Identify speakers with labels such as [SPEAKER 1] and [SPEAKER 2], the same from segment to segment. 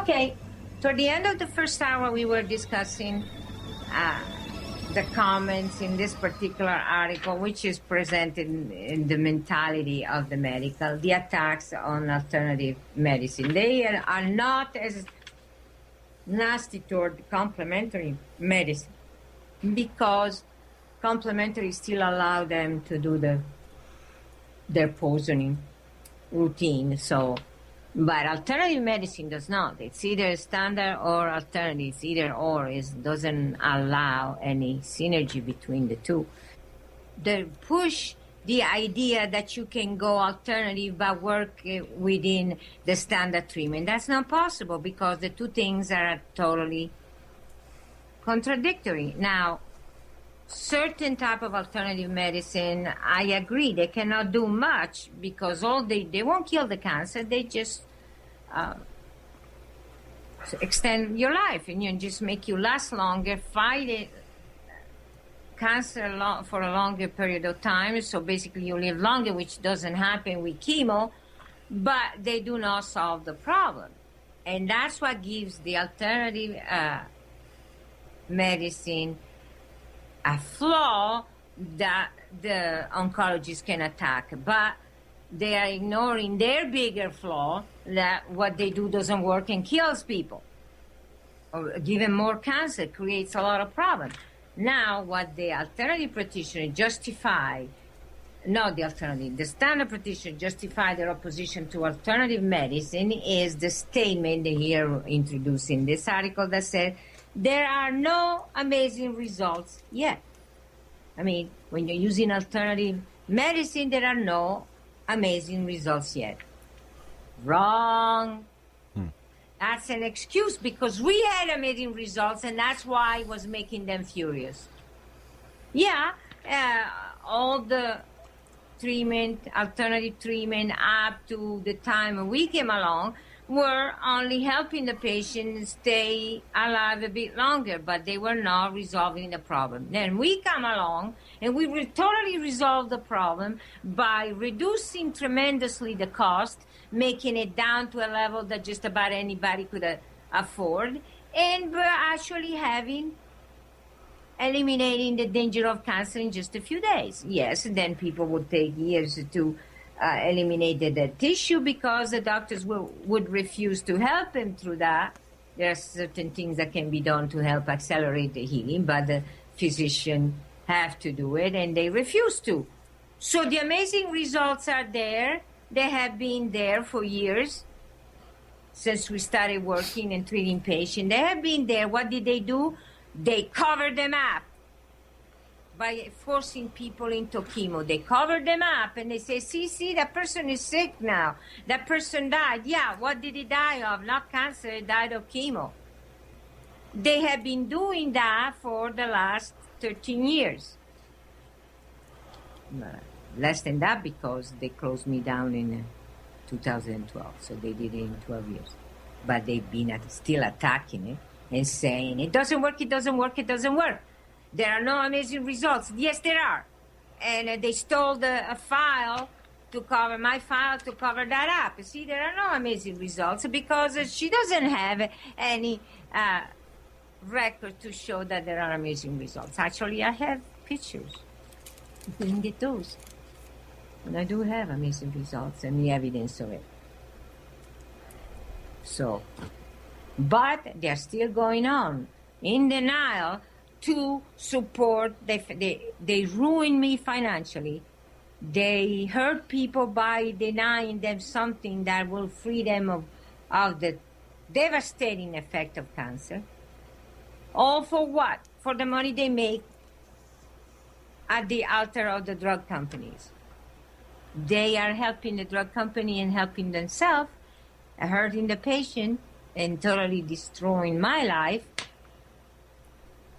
[SPEAKER 1] Okay, toward the end of the first hour, we were discussing the comments in this particular article, which is presented in the mentality of the medical, the attacks on alternative medicine. They are not as nasty toward complementary medicine because complementary still allow them to do their poisoning routine. So, but alternative medicine does not. It's either standard or alternative. It's either or. It doesn't allow any synergy between the two. They push the idea that you can go alternative but work within the standard treatment. That's not possible because the two things are totally contradictory. Now, certain type of alternative medicine, I agree, they cannot do much because they won't kill the cancer. They just extend your life and just make you last longer, fight it, cancer for a longer period of time. So basically you live longer, which doesn't happen with chemo, but they do not solve the problem. And that's what gives the alternative medicine a flaw that the oncologists can attack, but they are ignoring their bigger flaw that what they do doesn't work and kills people, or giving more cancer, creates a lot of problems. Now, what the alternative practitioner justify, not the alternative, the standard practitioner justify their opposition to alternative medicine is the statement they here introduced in this article that said, there are no amazing results yet. I mean, when you're using alternative medicine, there are no amazing results yet. Wrong. That's an excuse because we had amazing results and that's why it was making them furious. Yeah, all the treatment, alternative treatment up to the time we came along were only helping the patient stay alive a bit longer, but they were not resolving the problem. Then we come along and we will totally resolve the problem by reducing tremendously the cost, making it down to a level that just about anybody could afford, and actually eliminating the danger of cancer in just a few days. Yes, and then people would take years to eliminate the tissue because the doctors would refuse to help him through that. There are certain things that can be done to help accelerate the healing, but the physician have to do it, and they refuse to. So the amazing results are there. They have been there for years since we started working and treating patients. They have been there. What did they do? They covered them up by forcing people into chemo. They covered them up and they say, see, that person is sick now. That person died. Yeah, what did he die of? Not cancer, he died of chemo. They have been doing that for the last 13 years. Less than that because they closed me down in 2012, so they did it in 12 years. But they've been still attacking it and saying, it doesn't work, it doesn't work, it doesn't work. There are no amazing results. Yes, there are. And they stole my file to cover that up. See, there are no amazing results because she doesn't have any record to show that there are amazing results. Actually, I have pictures. You can get those. And I do have amazing results and the evidence of it. So, but they're still going on in denial to support. They ruin me financially. They hurt people by denying them something that will free them of the devastating effect of cancer. All for what? For the money they make at the altar of the drug companies. They are helping the drug company and helping themselves, hurting the patient, and totally destroying my life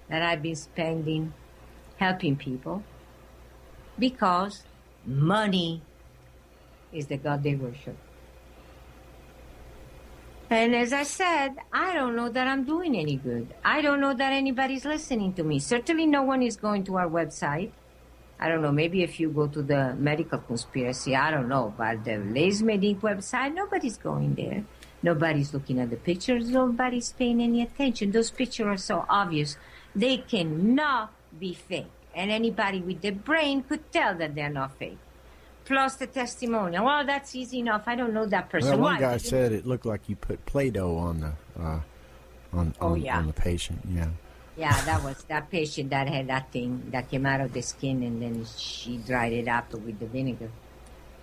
[SPEAKER 1] that I've been spending helping people because money is the God they worship. And as I said, I don't know that I'm doing any good. I don't know that anybody's listening to me. Certainly no one is going to our website I don't know, maybe if you go to the medical conspiracy, I don't know, but the Lays Made Inc. website, nobody's going there. Nobody's looking at the pictures. Nobody's paying any attention. Those pictures are so obvious. They cannot be fake. And anybody with the brain could tell that they're not fake. Plus the testimonial. Well, that's easy enough. I don't know that person.
[SPEAKER 2] Well, one guy said it looked like you put Play-Doh on the on the patient. Yeah.
[SPEAKER 1] Yeah, that was that patient that had that thing that came out of the skin, and then she dried it up with the vinegar.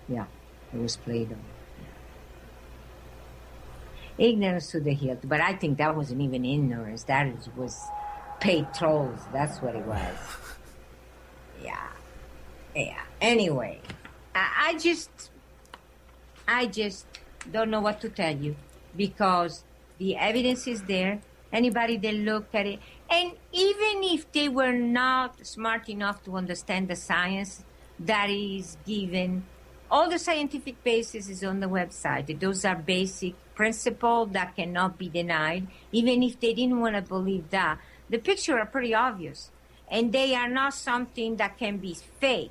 [SPEAKER 1] Yeah, it was Play-Doh. Yeah. Ignorance to the hilt, but I think that wasn't even ignorance. That was paid trolls. That's what it was. Yeah. Anyway, I just don't know what to tell you, because the evidence is there. Anybody that look at it, and even if they were not smart enough to understand the science that is given, all the scientific basis is on the website. Those are basic principles that cannot be denied. Even if they didn't want to believe that, the pictures are pretty obvious, and they are not something that can be fake.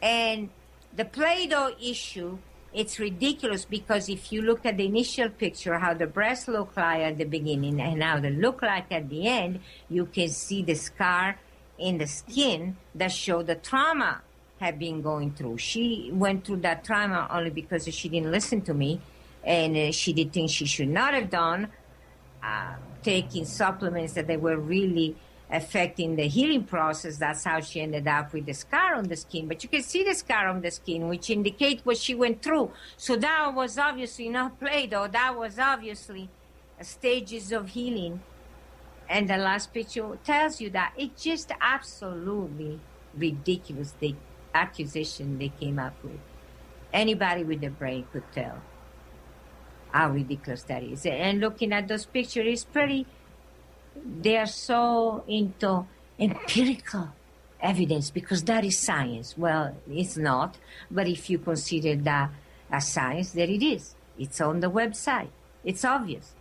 [SPEAKER 1] And the Play-Doh issue, it's ridiculous, because if you look at the initial picture, how the breasts look like at the beginning and how they look like at the end, you can see the scar in the skin that show the trauma had been going through. She went through that trauma only because she didn't listen to me, and she did things she should not have done, taking supplements that they were really affecting the healing process. That's how she ended up with the scar on the skin. But you can see the scar on the skin, which indicates what she went through. So that was obviously not Play-Doh. That was obviously stages of healing. And the last picture tells you that. It's just absolutely ridiculous, the accusation they came up with. Anybody with a brain could tell how ridiculous that is. And looking at those pictures is pretty... They are so into empirical evidence, because that is science. Well, it's not, but if you consider that as science, there it is. It's on the website. It's obvious.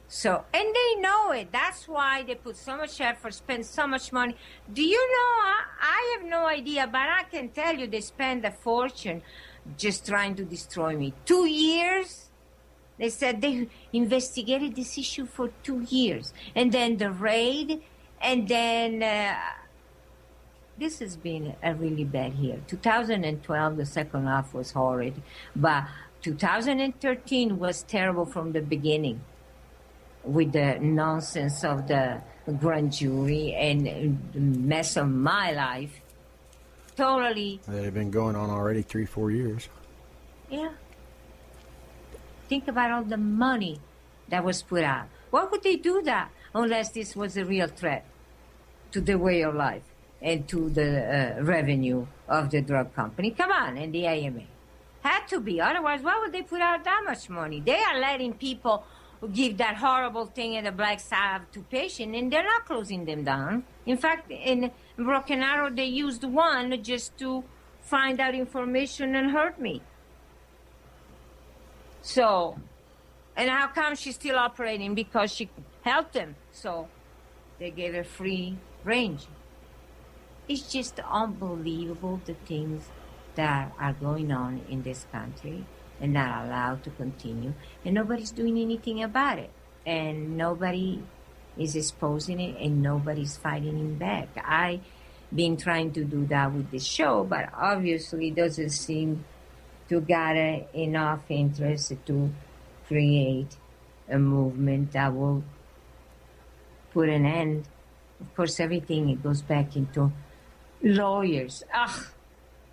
[SPEAKER 1] So, and they know it. That's why they put so much effort, spend so much money. Do you know, I have no idea, but I can tell you they spend a fortune just trying to destroy me. 2 years? They said they investigated this issue for 2 years. And then the raid, and then this has been a really bad year. 2012, the second half was horrid. But 2013 was terrible from the beginning, with the nonsense of the grand jury and the mess of my life. Totally.
[SPEAKER 2] They've been going on already 3-4 years.
[SPEAKER 1] Yeah. Think about all the money that was put out. Why would they do that unless this was a real threat to the way of life and to the revenue of the drug company? Come on, and the AMA. Had to be. Otherwise, why would they put out that much money? They are letting people give that horrible thing in the black salve to patients, and they're not closing them down. In fact, in Broken Arrow, they used one just to find out information and hurt me. So, and how come she's still operating? Because she helped them. So they gave her free range. It's just unbelievable, the things that are going on in this country and not allowed to continue. And nobody's doing anything about it. And nobody is exposing it, and nobody's fighting it back. I've been trying to do that with this show, but obviously it doesn't seem to gather enough interest to create a movement that will put an end. Of course, everything it goes back into lawyers.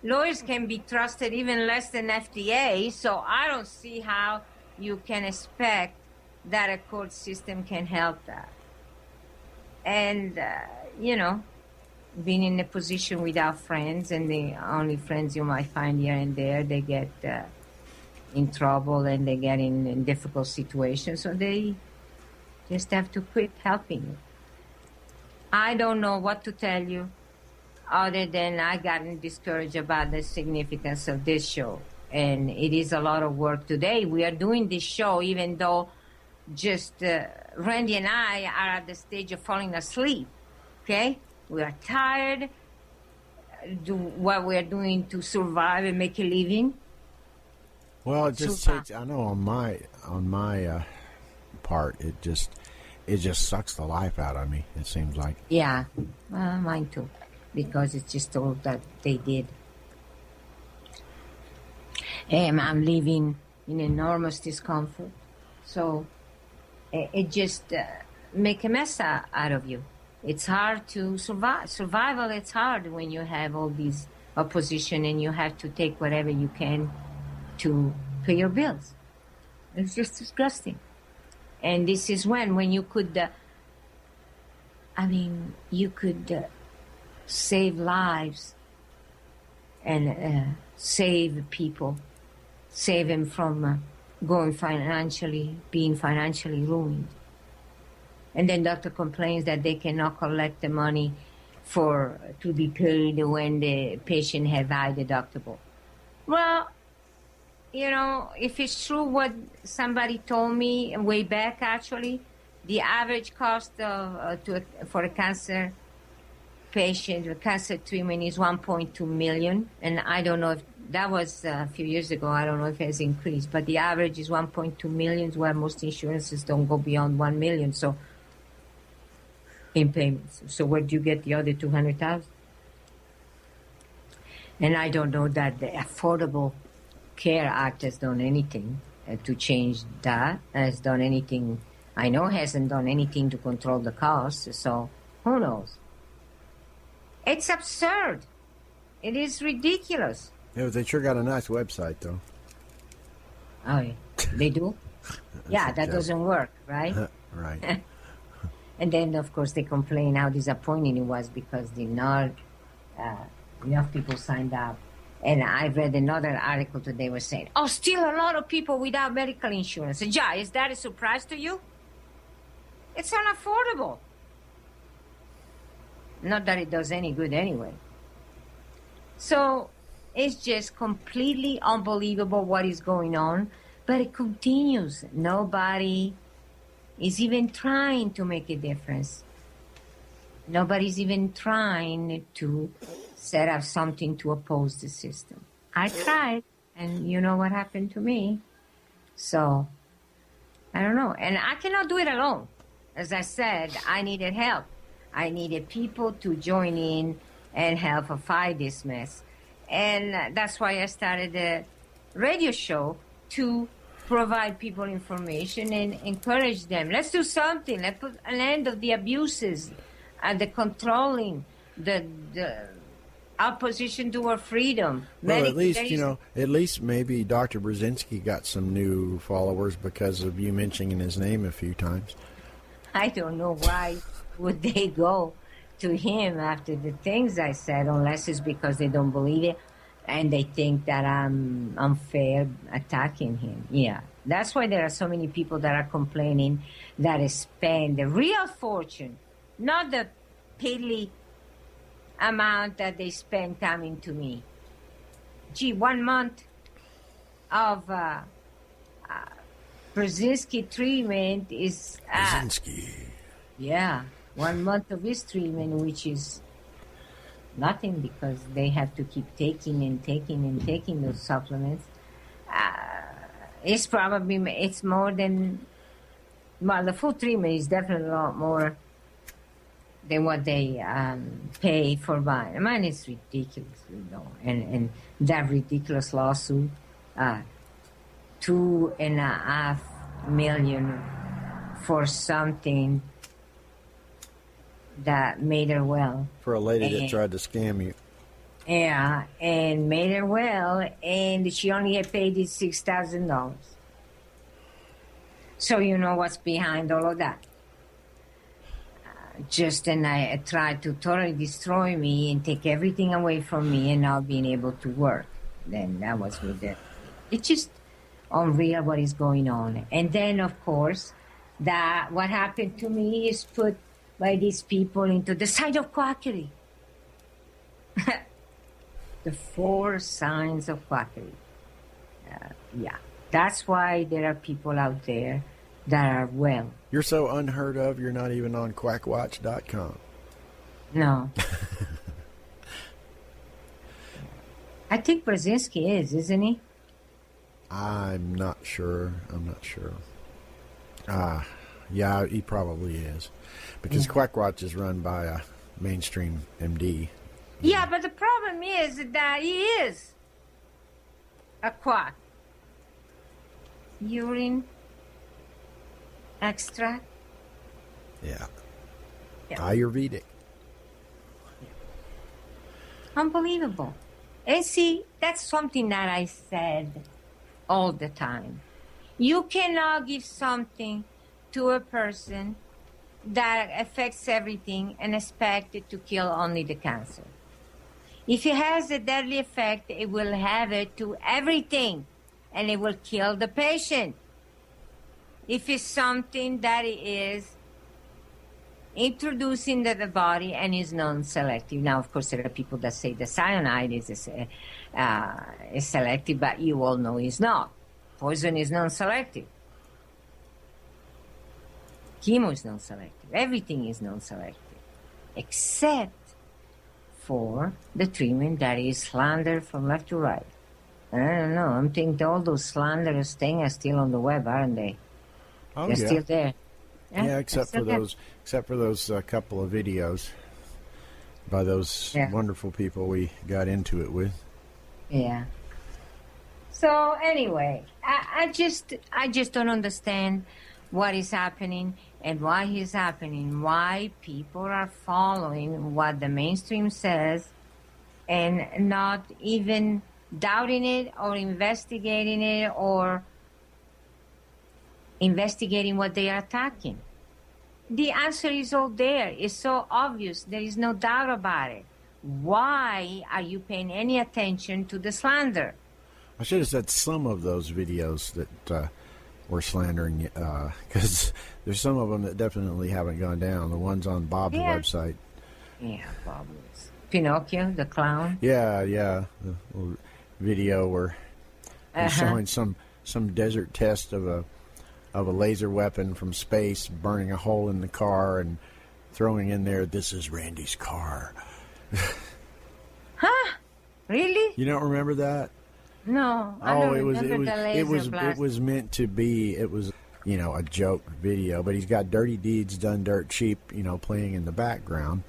[SPEAKER 1] Lawyers can be trusted even less than FDA, so I don't see how you can expect that a court system can help that. And, being in a position without friends, and the only friends you might find here and there, they get in trouble and they get in difficult situations, so they just have to quit helping you. I don't know what to tell you other than I gotten discouraged about the significance of this show, and it is a lot of work today. We are doing this show even though just Randy and I are at the stage of falling asleep, okay? We are tired. do what we're doing to survive and make a living.
[SPEAKER 2] Well, it just takes. I know on my part, it just sucks the life out of me. It seems like.
[SPEAKER 1] Yeah, mine too, because it's just all that they did. And I'm living in enormous discomfort, so it just make a mess out of you. It's hard to survive. Survival, it's hard when you have all these opposition and you have to take whatever you can to pay your bills. It's just disgusting. And this is when you could, you could save lives and save people, save them from being financially ruined. And then doctor complains that they cannot collect the money to be paid when the patient have high deductible. Well, if it's true what somebody told me way back, actually, the average cost for a cancer patient, a cancer treatment is 1.2 million. And I don't know if that was a few years ago. I don't know if it has increased, but the average is 1.2 million, where most insurances don't go beyond 1 million. So in payments. So where do you get the other 200,000? And I don't know that the Affordable Care Act has done anything to change that. Hasn't done anything to control the costs. So who knows? It's absurd. It is ridiculous.
[SPEAKER 2] Yeah, but they sure got a nice website, though.
[SPEAKER 1] Oh, yeah. They do? Yeah, that doesn't work, right?
[SPEAKER 2] Right.
[SPEAKER 1] And then, of course, they complain how disappointing it was because enough people signed up. And I read another article today was saying, still a lot of people without medical insurance. Yeah, is that a surprise to you? It's unaffordable. Not that it does any good anyway. So it's just completely unbelievable what is going on, but it continues. Nobody is even trying to make a difference. Nobody's even trying to set up something to oppose the system. I tried, and you know what happened to me. So, I don't know. And I cannot do it alone. As I said, I needed help. I needed people to join in and help fight this mess. And that's why I started a radio show to provide people information and encourage them. Let's do something. Let's put an end of the abuses and the controlling, the opposition to our freedom.
[SPEAKER 2] Well, at least maybe Dr. Brzezinski got some new followers because of you mentioning his name a few times.
[SPEAKER 1] I don't know why would they go to him after the things I said, unless it's because they don't believe it and they think that I'm unfair attacking him. Yeah, that's why there are so many people that are complaining that spend the real fortune, not the piddly amount that they spend coming to me. Gee, 1 month of Brzezinski treatment is...
[SPEAKER 2] Brzezinski.
[SPEAKER 1] Yeah, 1 month of his treatment, which is nothing because they have to keep taking those supplements. It's more than... Well, the full treatment is definitely a lot more than what they pay for mine. Mine is ridiculous, and that ridiculous lawsuit, $2.5 million for something that made her well.
[SPEAKER 2] For a lady that tried to scam you.
[SPEAKER 1] Yeah, and made her well, and she only had paid it $6,000. So you know what's behind all of that. And I tried to totally destroy me and take everything away from me and not being able to work. Then that was with it. It's just unreal what is going on. And then, of course, what happened to me is put by these people into the side of quackery. The 4 signs of quackery. Yeah, that's why there are people out there that are well.
[SPEAKER 2] You're so unheard of, you're not even on quackwatch.com.
[SPEAKER 1] No. I think Brzezinski is, isn't he?
[SPEAKER 2] I'm not sure. Yeah, he probably is. Because Quack Watch is run by a mainstream MD.
[SPEAKER 1] Yeah, but the problem is that he is a quack. Urine extract.
[SPEAKER 2] Yeah.
[SPEAKER 1] Yeah.
[SPEAKER 2] Ayurvedic.
[SPEAKER 1] Unbelievable. And see, that's something that I said all the time. You cannot give something to a person that affects everything and expect it to kill only the cancer. If it has a deadly effect, it will have it to everything, and it will kill the patient. If it's something that is introduced into the body and is non-selective. Now, of course, there are people that say the cyanide is selective, but you all know it's not. Poison is non-selective. Chemo is non-selective. Everything is non-selective, except for the treatment that is slander from left to right. I don't know. I'm thinking all those slanderous things are still on the web, aren't they?
[SPEAKER 2] Oh,
[SPEAKER 1] They're still there.
[SPEAKER 2] Yeah, except for those couple of videos by those wonderful people we got into it with.
[SPEAKER 1] Yeah. So anyway, I just don't understand what is happening and why it's happening. Why people are following what the mainstream says and not even doubting it or investigating it or investigating what they are attacking. The answer is all there. It's so obvious. There is no doubt about it. Why are you paying any attention to the slander?
[SPEAKER 2] I should have said some of those videos that were slandering, because there's some of them that definitely haven't gone down. The ones on Bob's website.
[SPEAKER 1] Yeah, Bob was. Pinocchio, the clown.
[SPEAKER 2] Yeah. The little video where they're showing some desert test of a laser weapon from space, burning a hole in the car and throwing in there, "This is Randy's car."
[SPEAKER 1] Huh? Really?
[SPEAKER 2] You don't remember that?
[SPEAKER 1] No, I don't remember the laser blast.
[SPEAKER 2] It was meant to be. It was, a joke video. But he's got "Dirty Deeds Done Dirt Cheap," playing in the background.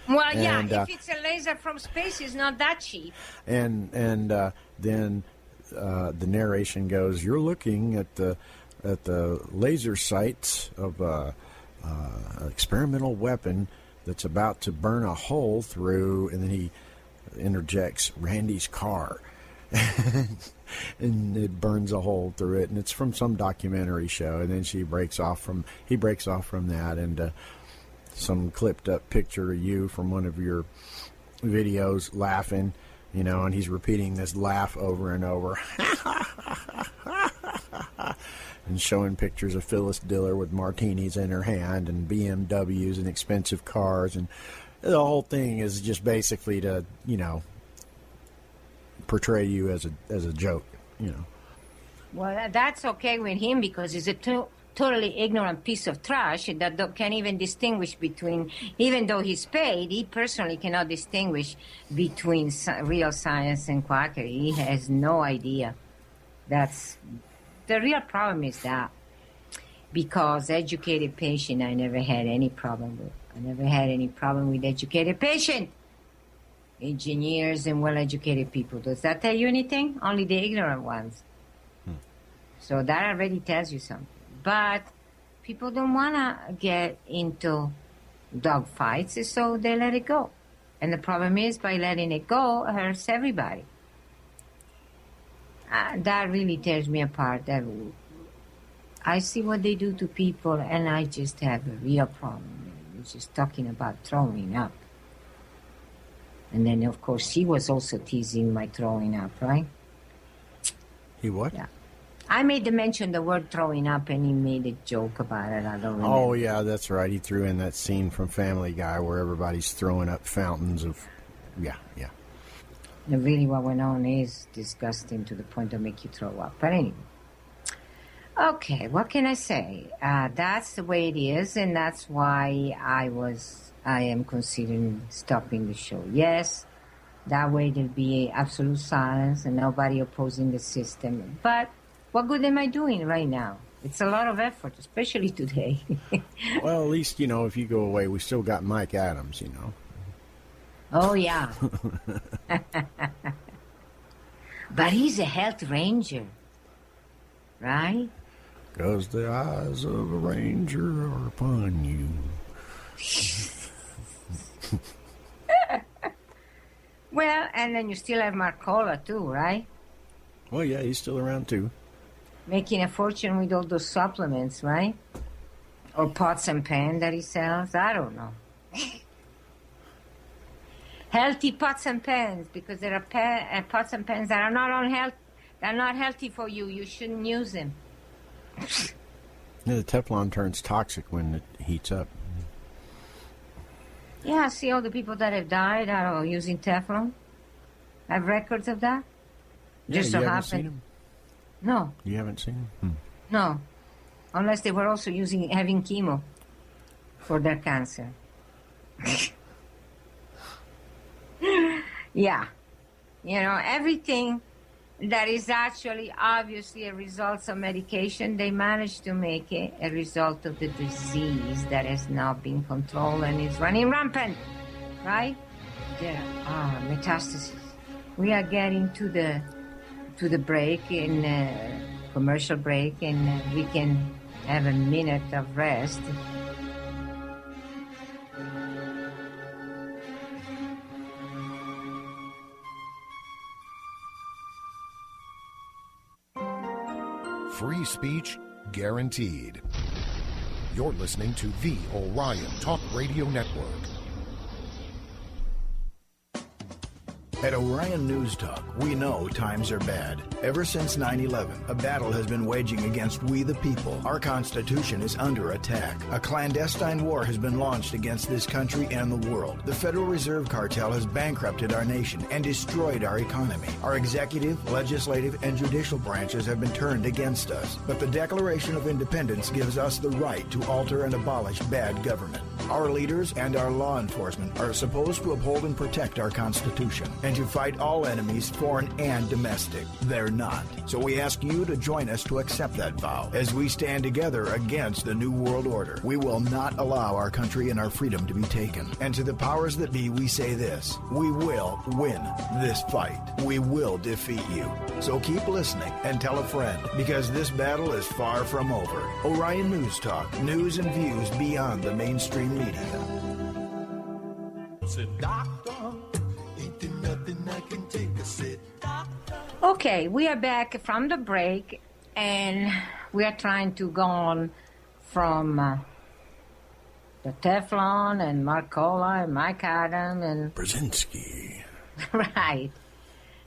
[SPEAKER 1] Well, if it's a laser from space, it's not that cheap.
[SPEAKER 2] And then the narration goes, "You're looking at the laser sights of an experimental weapon that's about to burn a hole through," and then he interjects, "Randy's car." And it burns a hole through it, and it's from some documentary show. And then he breaks off from that, and some clipped up picture of you from one of your videos laughing, and he's repeating this laugh over and over. And showing pictures of Phyllis Diller with martinis in her hand and BMWs and expensive cars, and the whole thing is just basically to portray you as a joke.
[SPEAKER 1] Well, that's okay with him because he's a totally ignorant piece of trash that can't even distinguish between, even though he's paid, he personally cannot distinguish between real science and quackery. He has no idea. That's the real problem is that because educated patient, I never had any problem with. I never had any problem with educated patient. Engineers and well-educated people. Does that tell you anything? Only the ignorant ones. So that already tells you something. But people don't want to get into dog fights, so they let it go. And the problem is, by letting it go, it hurts everybody. That really tears me apart. That I see what they do to people, and I just have a real problem. We're just talking about throwing up. And then, of course, he was also teasing my throwing up, right?
[SPEAKER 2] He what?
[SPEAKER 1] Yeah. I made him mention the word throwing up, and he made a joke about it. I don't remember.
[SPEAKER 2] Oh, yeah, that's right. He threw in that scene from Family Guy where everybody's throwing up fountains of... Yeah.
[SPEAKER 1] And really what went on is disgusting to the point to make you throw up. But anyway. Okay, what can I say? That's the way it is, and that's why I am considering stopping the show. Yes, That way there'll be absolute silence and nobody opposing the system. But what good am I doing right now? It's a lot of effort, especially today.
[SPEAKER 2] Well, at least, if you go away, we still got Mike Adams,
[SPEAKER 1] Oh, yeah. But he's a health ranger, right?
[SPEAKER 2] 'Cause the eyes of a ranger are upon you.
[SPEAKER 1] Well, and then you still have Marcola, too, right?
[SPEAKER 2] Well, yeah, he's still around, too.
[SPEAKER 1] Making a fortune with all those supplements, right? Or pots and pans that he sells. I don't know. Healthy pots and pans, because there are pots and pans that are not healthy for you. You shouldn't use them.
[SPEAKER 2] Yeah, the Teflon turns toxic when it heats up.
[SPEAKER 1] Yeah, see all the people that have died are using Teflon. I have records of that. Just
[SPEAKER 2] you
[SPEAKER 1] so
[SPEAKER 2] haven't seen
[SPEAKER 1] happened.
[SPEAKER 2] him?
[SPEAKER 1] No,
[SPEAKER 2] You haven't seen him?
[SPEAKER 1] no. Unless they were also having chemo for their cancer. Yeah. Everything that is actually obviously a result of medication, they managed to make it a result of the disease that has not been controlled and is running rampant, right? There are metastases. We are getting to the break, in commercial break, and we can have a minute of rest.
[SPEAKER 3] Free speech guaranteed. You're listening to the Orion Talk Radio Network.
[SPEAKER 4] At Orion News Talk, we know times are bad. Ever since 9/11, a battle has been waging against we the people. Our Constitution is under attack. A clandestine war has been launched against this country and the world. The Federal Reserve Cartel has bankrupted our nation and destroyed our economy. Our executive, legislative, and judicial branches have been turned against us. But the Declaration of Independence gives us the right to alter and abolish bad government. Our leaders and our law enforcement are supposed to uphold and protect our Constitution and to fight all enemies, foreign and domestic. They're not. So we ask you to join us to accept that vow. As we stand together against the New World Order, we will not allow our country and our freedom to be taken. And to the powers that be, we say this: we will win this fight. We will defeat you. So keep listening and tell a friend, because this battle is far from over. Orion News Talk, news and views beyond the mainstream media.
[SPEAKER 1] Okay, we are back from the break, and we are trying to go on from the Teflon and Marcola and Mike Adam and
[SPEAKER 2] Brzezinski.
[SPEAKER 1] right.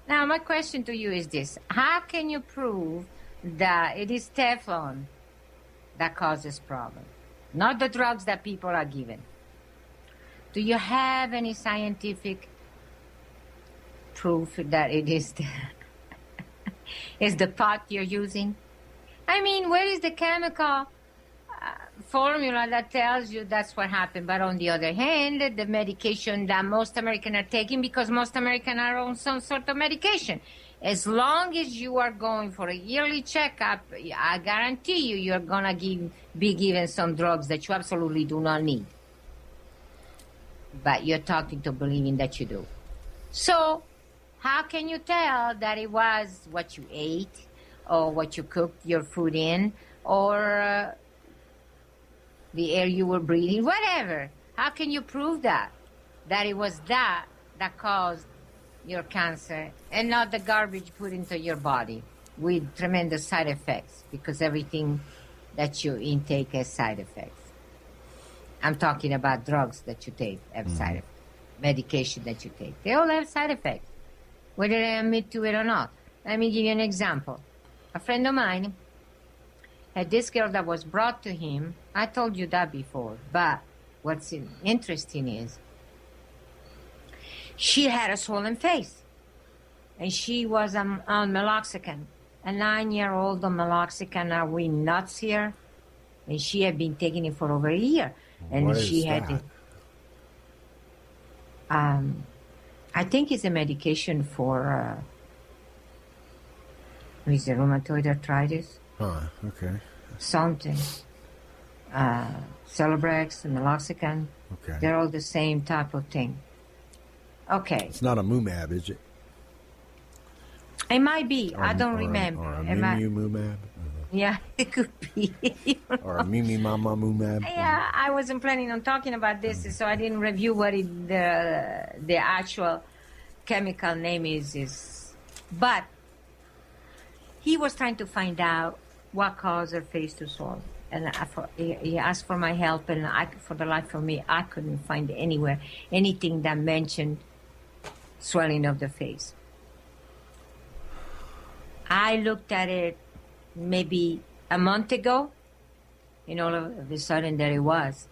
[SPEAKER 1] Now, my question to you is this: how can you prove that it is Teflon that causes problem, not the drugs that people are given? Do you have any scientific proof that it is the pot you're using? I mean, where is the chemical formula that tells you that's what happened? But on the other hand, the medication that most Americans are taking, because most Americans are on some sort of medication, as long as you are going for a yearly checkup, I guarantee you're going to be given some drugs that you absolutely do not need. But you're talking to believing that you do. So how can you tell that it was what you ate or what you cooked your food in or the air you were breathing, whatever? How can you prove that it was that caused your cancer and not the garbage put into your body with tremendous side effects, because everything that you intake has side effects. I'm talking about drugs that you take have side effects, medication that you take. They all have side effects, whether they admit to it or not. Let me give you an example. A friend of mine had this girl that was brought to him. I told you that before, but what's interesting is she had a swollen face, and she was on meloxicam. A 9-year-old on meloxicam. Are we nuts here? And she had been taking it for over a year. And
[SPEAKER 2] What
[SPEAKER 1] she
[SPEAKER 2] is
[SPEAKER 1] had
[SPEAKER 2] that?
[SPEAKER 1] I think it's a medication for is it rheumatoid arthritis?
[SPEAKER 2] Okay.
[SPEAKER 1] Something. Celebrex and meloxicam.
[SPEAKER 2] Okay.
[SPEAKER 1] They're all the same type of thing. Okay.
[SPEAKER 2] It's not a Mumab, is it?
[SPEAKER 1] It might be. I don't remember.
[SPEAKER 2] Or a
[SPEAKER 1] It might-
[SPEAKER 2] Mumab?
[SPEAKER 1] Yeah, it could be.
[SPEAKER 2] Or a Mimi Mama Mumab?
[SPEAKER 1] Yeah, I wasn't planning on talking about this, so I didn't review what the actual chemical name is. But he was trying to find out what caused her face to swell. And he asked for my help, and for the life of me, I couldn't find anywhere anything that mentioned swelling of the face. I looked at it maybe a month ago, and all of a sudden there it was.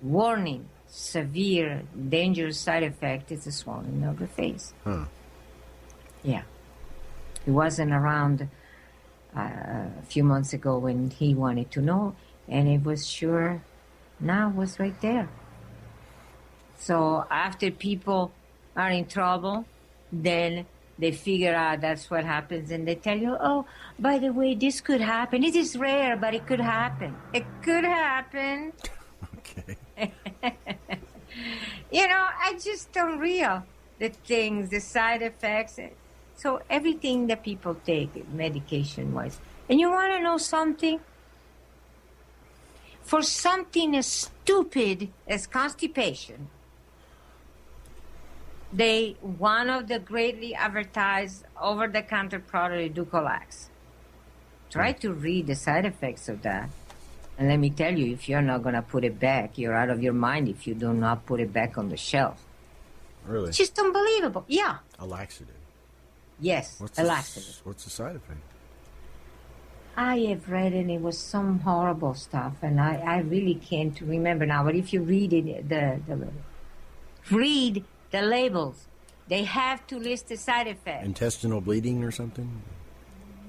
[SPEAKER 1] Warning, severe, dangerous side effect is the swelling of the face.
[SPEAKER 2] Huh.
[SPEAKER 1] Yeah. It wasn't around a few months ago when he wanted to know, and it was sure now was right there. So after people are in trouble, then they figure out that's what happens, and they tell you, oh, by the way, this could happen. It is rare, but it could happen. It could happen.
[SPEAKER 2] Okay.
[SPEAKER 1] You know, I just don't real the things, the side effects. So everything that people take medication-wise. And you want to know something? For something as stupid as constipation, one of the greatly advertised over-the-counter product is Ducolax. Try to read the side effects of that. And let me tell you, if you're not going to put it back, you're out of your mind if you do not put it back on the shelf.
[SPEAKER 2] Really?
[SPEAKER 1] It's just unbelievable. Yeah.
[SPEAKER 2] A laxative.
[SPEAKER 1] Yes, a laxative.
[SPEAKER 2] What's the side effect?
[SPEAKER 1] I have read it. It was some horrible stuff, and I really can't remember now. But if you read it, read the labels. They have to list the side effects.
[SPEAKER 2] Intestinal bleeding or something?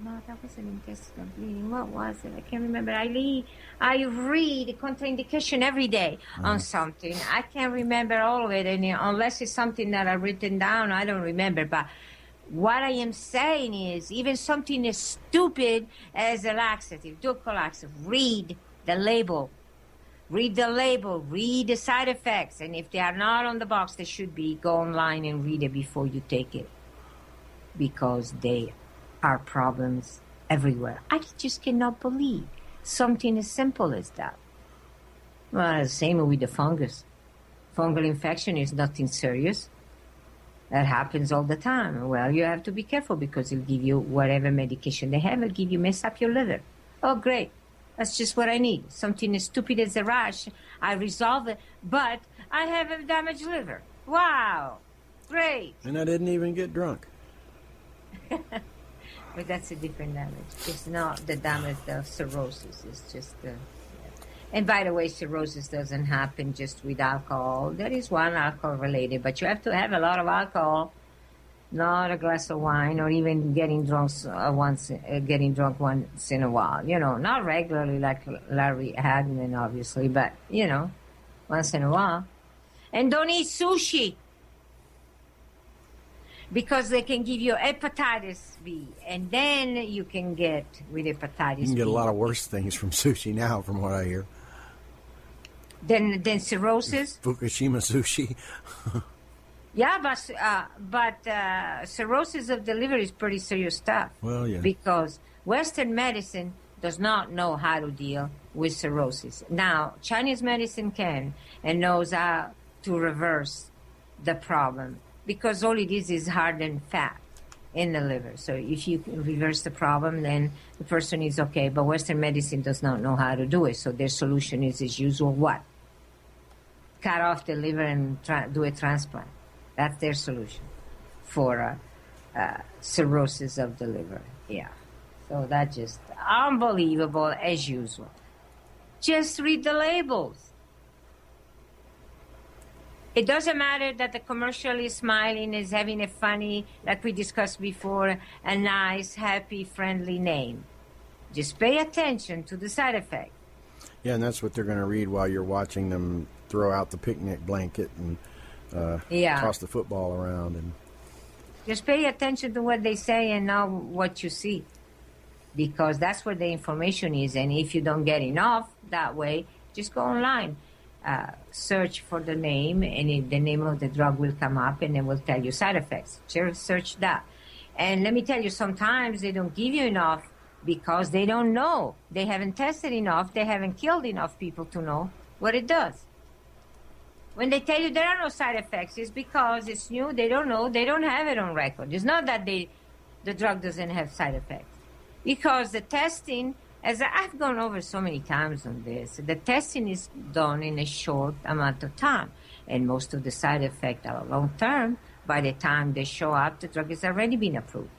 [SPEAKER 1] No, that wasn't intestinal bleeding. What was it? I can't remember. I read the contraindication every day on something. I can't remember all of it, and unless it's something that I've written down, I don't remember. But what I am saying is, even something as stupid as a laxative, Ducolax, read the label. Read the label. Read the side effects. And if they are not on the box, they should be. Go online and read it before you take it. Because they are problems everywhere. I just cannot believe something as simple as that. Well, the same with the fungus. Fungal infection is nothing serious. That happens all the time. Well, you have to be careful because it'll give you whatever medication they have. It'll give you mess up your liver. Oh, great. That's just what I need. Something as stupid as a rash. I resolve it, but I have a damaged liver. Wow. Great.
[SPEAKER 2] And I didn't even get drunk.
[SPEAKER 1] But that's a different damage. It's not the damage of cirrhosis. It's just the... And by the way, cirrhosis doesn't happen just with alcohol. There is one alcohol related, but you have to have a lot of alcohol, not a glass of wine, or even getting drunk once in a while. You know, not regularly like Larry Hagman, obviously, but you know, once in a while. And don't eat sushi because they can give you hepatitis B, and then you can get with hepatitis B.
[SPEAKER 2] You can get a lot of worse things from sushi now, from what I hear.
[SPEAKER 1] Then cirrhosis.
[SPEAKER 2] Fukushima sushi.
[SPEAKER 1] Yeah, but cirrhosis of the liver is pretty serious stuff.
[SPEAKER 2] Well, yeah.
[SPEAKER 1] Because Western medicine does not know how to deal with cirrhosis. Now, Chinese medicine can and knows how to reverse the problem because all it is hardened fat in the liver. So if you can reverse the problem, then the person is okay. But Western medicine does not know how to do it. So their solution is, as usual, what? Cut off the liver and do a transplant. That's their solution for cirrhosis of the liver. Yeah. So that's just unbelievable as usual. Just read the labels. It doesn't matter that the commercial is smiling, is having a funny, like we discussed before, a nice, happy, friendly name. Just pay attention to the side effect.
[SPEAKER 2] Yeah, and that's what they're going to read while you're watching them throw out the picnic blanket and toss the football around. And
[SPEAKER 1] just pay attention to what they say and not what you see, because that's where the information is. And if you don't get enough that way, just go online, search for the name, and the name of the drug will come up, and it will tell you side effects. Just search that. And let me tell you, sometimes they don't give you enough because they don't know. They haven't tested enough. They haven't killed enough people to know what it does. When they tell you there are no side effects, it's because it's new. They don't know. They don't have it on record. It's not that the drug doesn't have side effects. Because the testing, as I've gone over so many times on this, the testing is done in a short amount of time. And most of the side effects are long term. By the time they show up, the drug has already been approved.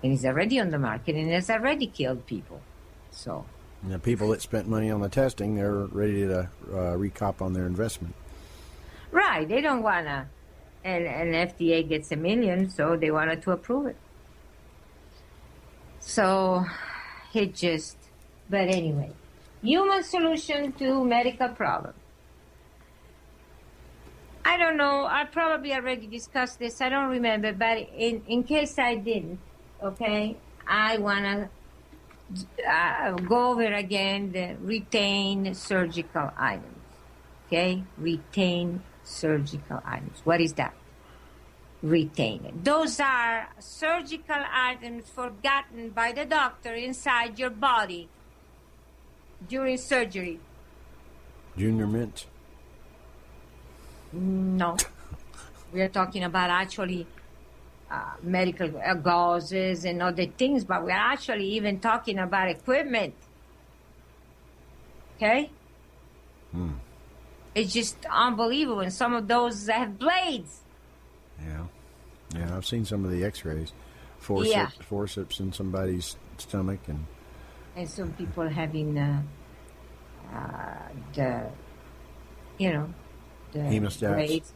[SPEAKER 1] And it's already on the market, and it's already killed people. So...
[SPEAKER 2] the people that spent money on the testing, they're ready to recop on their investment.
[SPEAKER 1] Right. They don't want to... And FDA gets $1 million, so they wanted to approve it. So, it just... But anyway, human solution to medical problem. I don't know. I probably already discussed this. I don't remember. But in case I didn't, okay, I want to... go over again the retained surgical items. Okay? Retained surgical items. What is that? Retained. Those are surgical items forgotten by the doctor inside your body during surgery.
[SPEAKER 2] Junior Mint?
[SPEAKER 1] No. We are talking about actually medical gauzes and other things, but we're actually even talking about equipment. Okay? It's just unbelievable. And some of those have blades.
[SPEAKER 2] Yeah, I've seen some of the x-rays. Forceps in somebody's stomach.
[SPEAKER 1] And some people having the
[SPEAKER 2] hemostats.
[SPEAKER 1] Blades.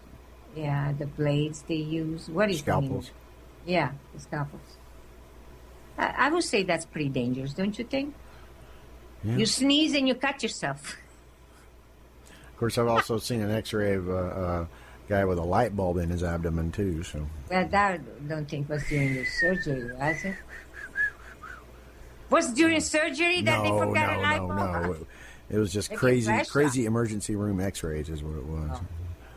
[SPEAKER 1] Yeah, the blades they use. What is
[SPEAKER 2] scalpels?
[SPEAKER 1] Yeah, the scalpels. I would say that's pretty dangerous, don't you think?
[SPEAKER 2] Yeah.
[SPEAKER 1] You sneeze and you cut yourself.
[SPEAKER 2] Of course, I've also seen an x-ray of a guy with a light bulb in his abdomen, too. So.
[SPEAKER 1] Well, that I don't think was during the surgery, was it? Was during surgery that they forgot a light bulb?
[SPEAKER 2] No. It was just crazy emergency room x-rays is what it was.
[SPEAKER 1] Oh.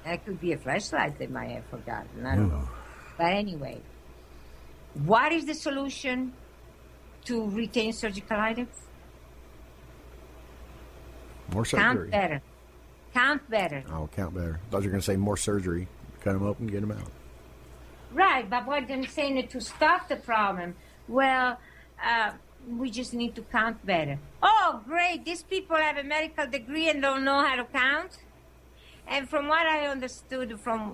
[SPEAKER 1] That could be a flashlight they might have forgotten. I don't know. But anyway, what is the solution to retain surgical items?
[SPEAKER 2] More surgery.
[SPEAKER 1] Count better.
[SPEAKER 2] Oh, count better. I thought you were going to say more surgery. Cut them open, get them out.
[SPEAKER 1] Right, but what I'm saying is to stop the problem, well, we just need to count better. Oh, great. These people have a medical degree and don't know how to count? And from what I understood from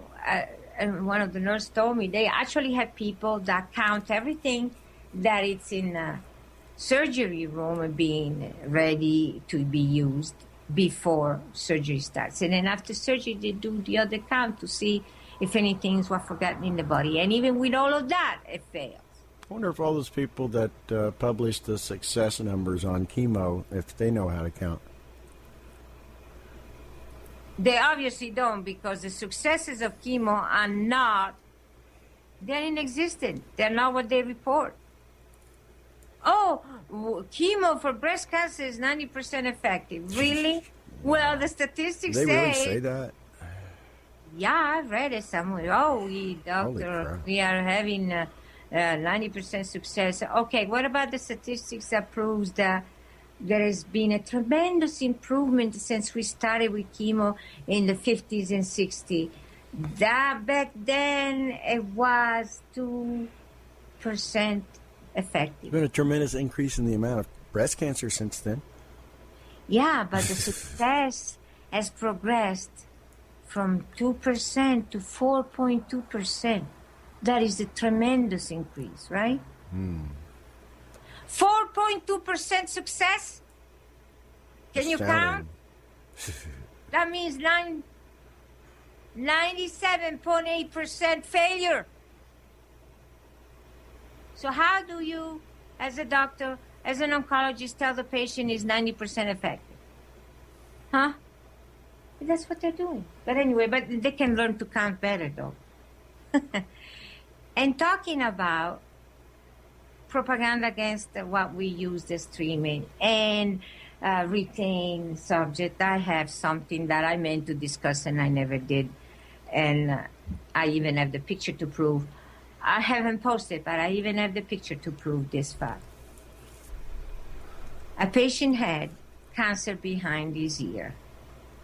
[SPEAKER 1] one of the nurses told me, they actually have people that count everything that it's in a surgery room being ready to be used before surgery starts. And then after surgery, they do the other count to see if anything's was forgotten in the body. And even with all of that, it fails.
[SPEAKER 2] I wonder if all those people that publish the success numbers on chemo, if they know how to count.
[SPEAKER 1] They obviously don't, because the successes of chemo are not, they're inexistent. They're not what they report. Oh, chemo for breast cancer is 90% effective. Really? Well, the statistics
[SPEAKER 2] they really say that?
[SPEAKER 1] Yeah, I've read it somewhere. Oh, we are having 90% success. Okay, what about the statistics that proves that there has been a tremendous improvement since we started with chemo in the 50s and 60s? That back then it was 2% effective.
[SPEAKER 2] There's been a tremendous increase in the amount of breast cancer since then.
[SPEAKER 1] Yeah, but the success has progressed from 2% to 4.2%. That is a tremendous increase, right? 4.2% success? Can you count? That means 97.8% failure. So how do you, as a doctor, as an oncologist, tell the patient is 90% effective? Huh? That's what they're doing. But anyway, but they can learn to count better, though. And talking about propaganda against what we use as streaming and retain subject, I have something that I meant to discuss and I never did. And I even have the picture to prove. I haven't posted, but I even have the picture to prove this fact. A patient had cancer behind his ear,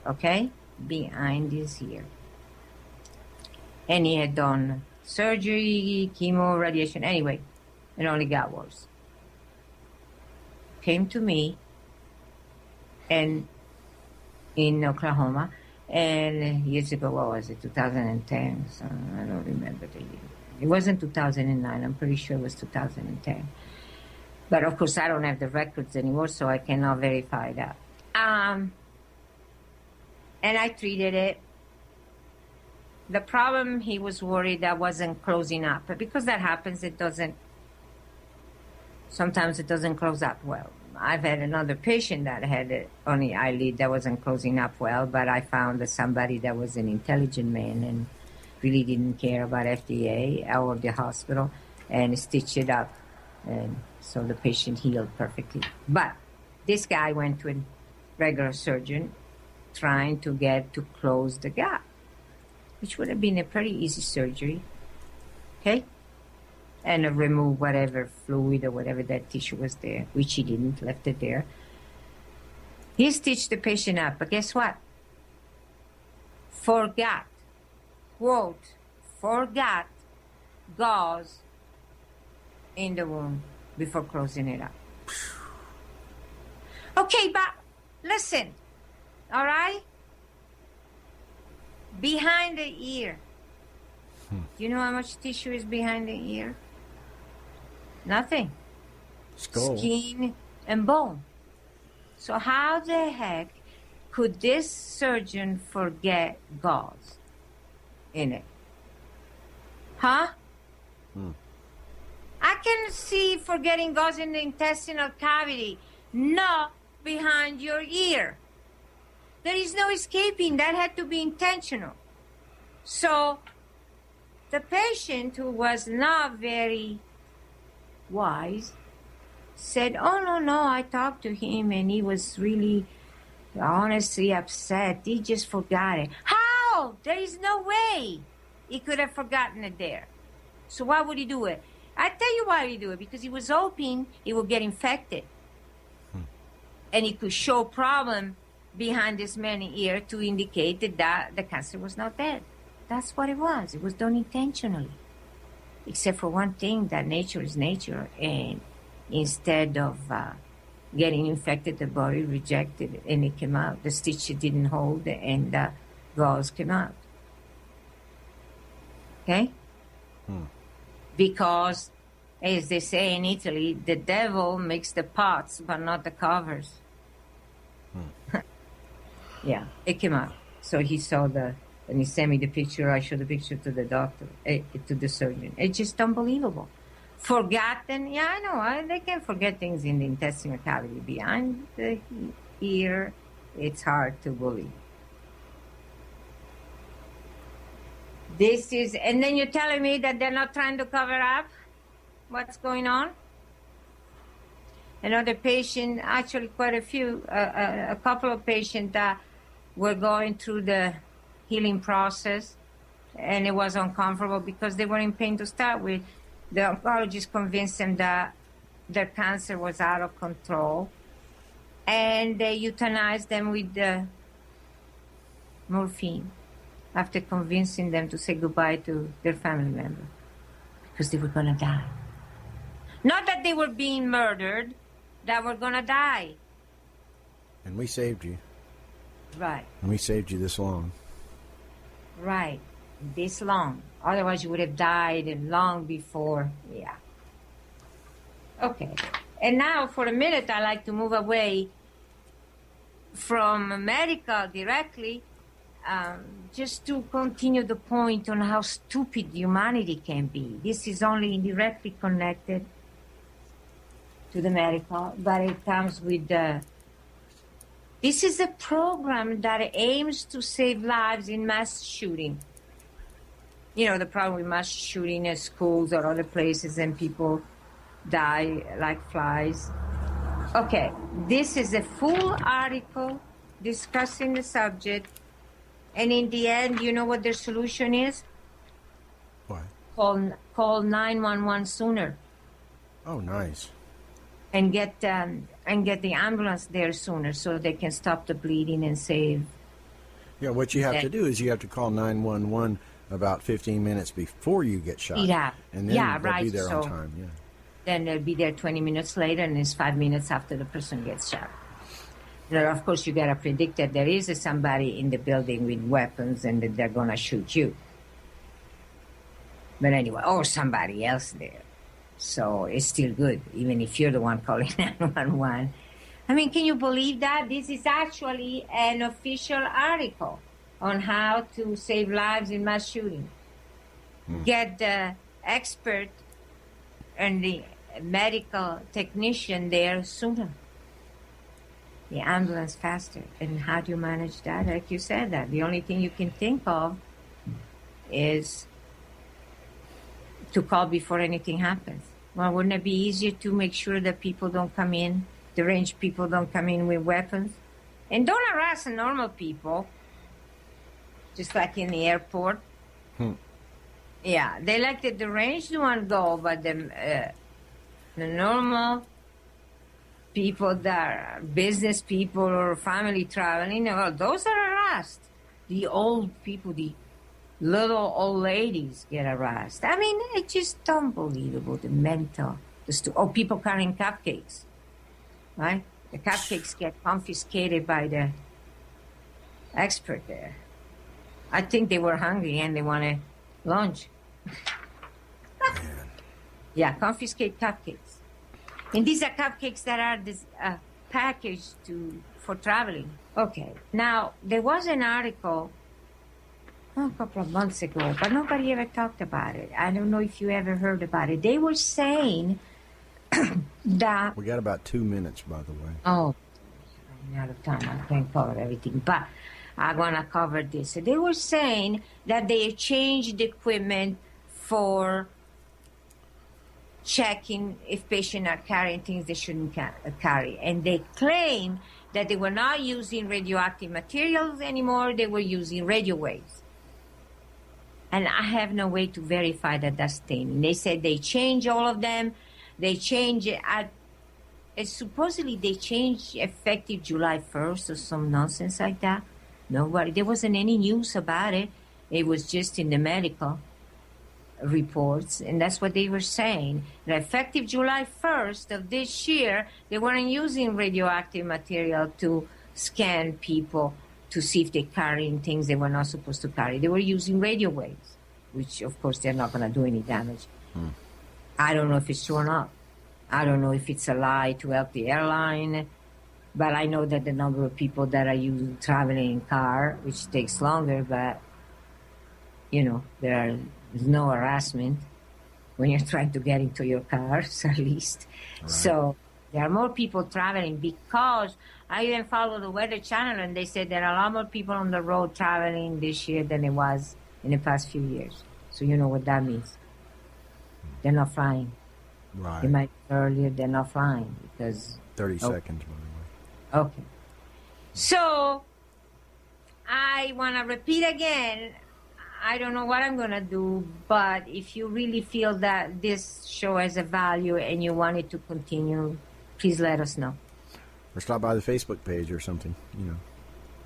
[SPEAKER 1] okay? Behind his ear. And he had done surgery, chemo, radiation, anyway, it only got worse. Came to me and in Oklahoma, and years ago, what was it, 2010? So I don't remember the year. It wasn't 2009, I'm pretty sure it was 2010. But of course, I don't have the records anymore, so I cannot verify that. And I treated it. The problem, he was worried that wasn't closing up. But because that happens, sometimes it doesn't close up well. I've had another patient that had it on the eyelid that wasn't closing up well, but I found that somebody that was an intelligent man and really didn't care about FDA or the hospital and stitched it up. And so the patient healed perfectly. But this guy went to a regular surgeon trying to get to close the gap, which would have been a pretty easy surgery, okay? And remove whatever fluid or whatever that tissue was there, which he didn't, left it there. He stitched the patient up, but guess what? Forgot, quote, forgot gauze in the wound before closing it up. Okay, but listen, all right? Behind the ear. Do you know how much tissue is behind the ear? Nothing.
[SPEAKER 2] Skull.
[SPEAKER 1] Skin and bone. So how the heck could this surgeon forget gauze in it? Huh? I can see forgetting gauze in the intestinal cavity, not behind your ear. There is no escaping. That had to be intentional. So the patient, who was not very wise, said, oh, no, I talked to him and he was really honestly upset. He just forgot it. How? There is no way he could have forgotten it there. So why would he do it? I tell you why he do it, because he was hoping he would get infected. And he could show problem behind this man's ear to indicate that the cancer was not dead. That's what it was. It was done intentionally. Except for one thing, that nature is nature. And instead of getting infected, the body rejected it and it came out. The stitch didn't hold and the gauze came out. Okay? Because, as they say in Italy, the devil makes the pots but not the covers. Yeah, it came out. So he saw and he sent me the picture. I showed the picture to the doctor, to the surgeon. It's just unbelievable. Forgotten? Yeah, I know. They can forget things in the intestinal cavity. Behind the ear, it's hard to believe. And then you're telling me that they're not trying to cover up what's going on? Another patient, actually quite a few, a couple of patients that were going through the healing process, and it was uncomfortable because they were in pain to start with. The oncologist convinced them that their cancer was out of control, and they euthanized them with the morphine after convincing them to say goodbye to their family member because they were going to die. Not that they were being murdered, that were going to die.
[SPEAKER 2] And we saved you.
[SPEAKER 1] Right.
[SPEAKER 2] And we saved you this long.
[SPEAKER 1] Right. This long. Otherwise, you would have died long before. Yeah. Okay. And now, for a minute, I'd like to move away from medical directly, just to continue the point on how stupid humanity can be. This is only indirectly connected to the medical, but it comes with the This is a program that aims to save lives in mass shooting. You know, the problem with mass shooting at schools or other places and people die like flies. Okay, this is a full article discussing the subject. And in the end, you know what their solution is?
[SPEAKER 2] What?
[SPEAKER 1] Call 911 sooner.
[SPEAKER 2] Oh, nice.
[SPEAKER 1] And get the ambulance there sooner so they can stop the bleeding and save.
[SPEAKER 2] Yeah, what you have to do is you have to call 911 about 15 minutes before you get shot.
[SPEAKER 1] Yeah.
[SPEAKER 2] And then
[SPEAKER 1] Yeah,
[SPEAKER 2] they'll
[SPEAKER 1] right.
[SPEAKER 2] be there on
[SPEAKER 1] So-
[SPEAKER 2] time. Yeah.
[SPEAKER 1] Then they'll be there 20 minutes later, and it's 5 minutes after the person gets shot. Now, of course, you got to predict that there is somebody in the building with weapons and that they're going to shoot you. But anyway, or somebody else there. So it's still good, even if you're the one calling 911. I mean, can you believe that? This is actually an official article on how to save lives in mass shooting. Get the expert and the medical technician there sooner. The ambulance faster. And how do you manage that? Like you said, that the only thing you can think of is to call before anything happens. Well, wouldn't it be easier to make sure that people don't come in, deranged people don't come in with weapons? And don't harass normal people, just like in the airport. Yeah, they let the deranged one go, but the normal people that are business people or family traveling, well, those are harassed. The old people, the little old ladies get harassed. I mean, it's just unbelievable, the mental. People carrying cupcakes, right? The cupcakes get confiscated by the expert there. I think they were hungry and they wanted lunch. Yeah, confiscate cupcakes. And these are cupcakes that are packaged for traveling. Okay, now there was an article a couple of months ago, but nobody ever talked about it. I don't know if you ever heard about it. They were saying that...
[SPEAKER 2] We got about 2 minutes, by the way.
[SPEAKER 1] Oh, I'm out of time. I can't cover everything, but I'm going to cover this. So they were saying that they changed the equipment for checking if patients are carrying things they shouldn't carry. And they claim that they were not using radioactive materials anymore. They were using radio waves. And I have no way to verify that that's thing. They said they changed all of them. They changed it. Supposedly they changed effective July 1st or some nonsense like that. Nobody. There wasn't any news about it. It was just in the medical reports, and that's what they were saying. That effective July 1st of this year, they weren't using radioactive material to scan people to see if they're carrying things they were not supposed to carry. They were using radio waves, which, of course, they're not going to do any damage. I don't know if it's true or not. I don't know if it's a lie to help the airline, but I know that the number of people that are traveling in car, which takes longer, but, there's no harassment when you're trying to get into your cars, at least. Right. So there are more people traveling because I even follow the Weather Channel, and they said there are a lot more people on the road traveling this year than it was in the past few years. So you know what that means. They're not flying.
[SPEAKER 2] Right.
[SPEAKER 1] They might be earlier, they're not flying because...
[SPEAKER 2] 30 seconds, by the way.
[SPEAKER 1] Okay. So I want to repeat again, I don't know what I'm going to do, but if you really feel that this show has a value and you want it to continue, please let us know.
[SPEAKER 2] Or stop by the Facebook page or something,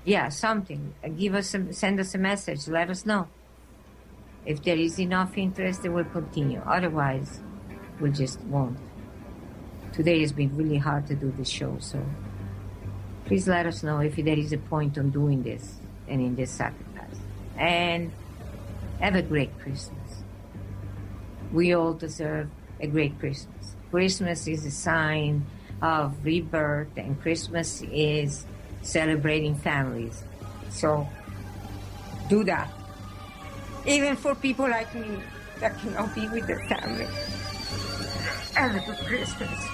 [SPEAKER 1] Yeah, something. Send us a message. Let us know. If there is enough interest, it will continue. Otherwise, we just won't. Today has been really hard to do this show, so please let us know if there is a point on doing this and in this sacrifice. And have a great Christmas. We all deserve a great Christmas. Christmas is a sign of rebirth, and Christmas is celebrating families. So do that. Even for people like me that cannot be with their family. Have a good Christmas.